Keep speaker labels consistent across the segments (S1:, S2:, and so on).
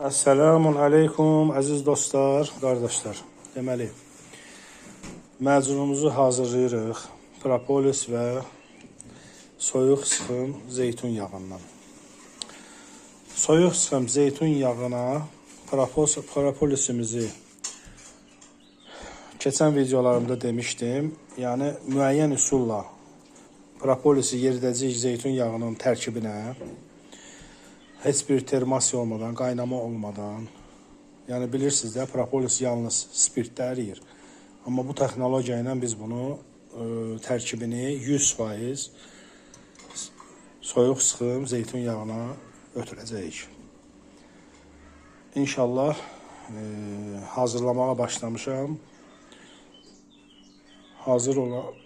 S1: Esselamun aleykum əziz dostlar, qardaşlar. Deməli, məcunumuzu hazırlayırıq. Propolis və soyuq sıxım zeytun yağından. Soyuq sıxım zeytun yağına propolisimizi keçən videolarımda demişdim. Yəni, müəyyən üsulla propolisi yeridəcək zeytun yağının tərkibinə heç bir termasiya olmadan, qaynama olmadan, yəni bilirsiniz də, propolis yalnız spirtdə əriyir. Amma bu texnologiya ilə biz bunu tərkibini 100% soyuq sıxım zeytun yağına ötürəcəyik. İnşallah hazırlamağa başlamışam. Hazır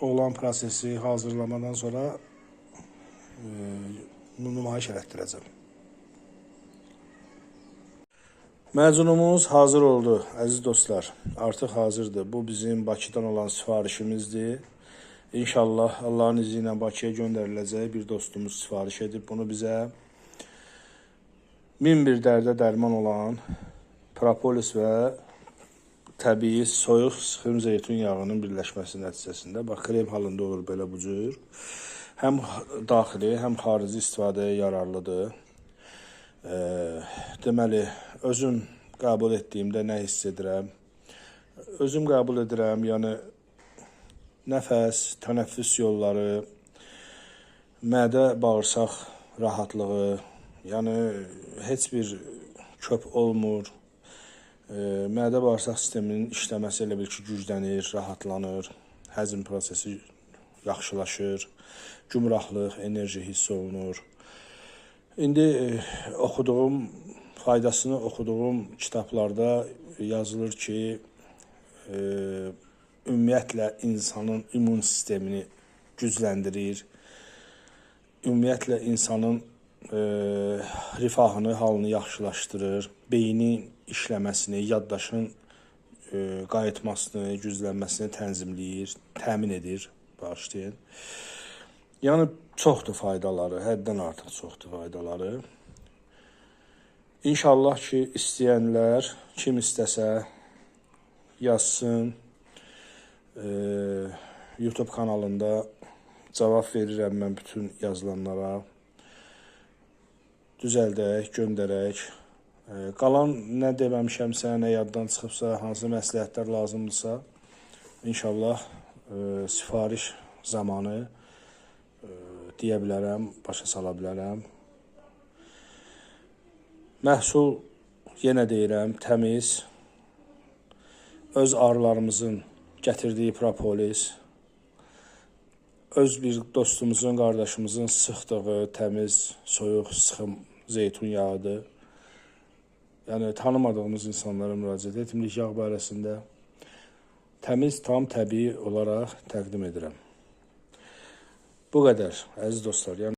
S1: olan prosesi hazırlamadan sonra nümayiş elətdirəcəm. Məcunumuz hazır oldu, əziz dostlar. Artıq hazırdır. Bu bizim Bakıdan olan sifarişimizdir. İnşallah Allahın izni ilə Bakıya göndəriləcək bir dostumuz sifariş edib. Bunu bizə 1001 dərdə dərman olan propolis və təbii soyuq sıxım zeytun yağının birləşməsi nəticəsində, bax, krem halında olur belə bu cür. Həm daxili, həm xarici istifadəyə yararlıdır. Deməli, özüm qəbul etdiyimdə nə hiss edirəm? Özüm qəbul edirəm, yəni nəfəs, tənəffüs yolları, mədə, bağırsaq rahatlığı, yəni heç bir köp olmur. Mədə bağırsaq sisteminin işləməsi elə bil ki, güclənir, rahatlanır, həzm prosesi yaxşılaşır, gümrahlıq, enerji hiss olunur. İndi faydasını oxuduğum kitablarda yazılır ki, ümumiyyətlə insanın immun sistemini gücləndirir, ümumiyyətlə insanın rifahını, halını yaxşılaşdırır, beynin işləməsini, yaddaşın qayıtmasını, güclənməsini tənzimləyir, təmin edir, bağışlayın. Yəni, çoxdur faydaları, həddən artıq çoxdur faydaları. İnşallah ki, istəyənlər, kim istəsə yazsın. YouTube kanalında cavab verirəm mən bütün yazılanlara. Düzəldək, göndərək. Qalan nə deməmişəmsə, nə yaddan çıxıbsa, hansı məsləhətlər lazımdırsa, İnşallah sifariş zamanı deyə bilərəm, başa sala bilərəm. Məhsul, yenə deyirəm, təmiz, öz arılarımızın gətirdiyi propolis, öz bir dostumuzun, qardaşımızın sıxdığı təmiz, soyuq, sıxım zeytun yağıdır. Yəni, tanımadığımız insanlara müraciət etmirik yağ barəsində. Təmiz, tam təbii olaraq təqdim edirəm. Bu qədər, əziz dostlar.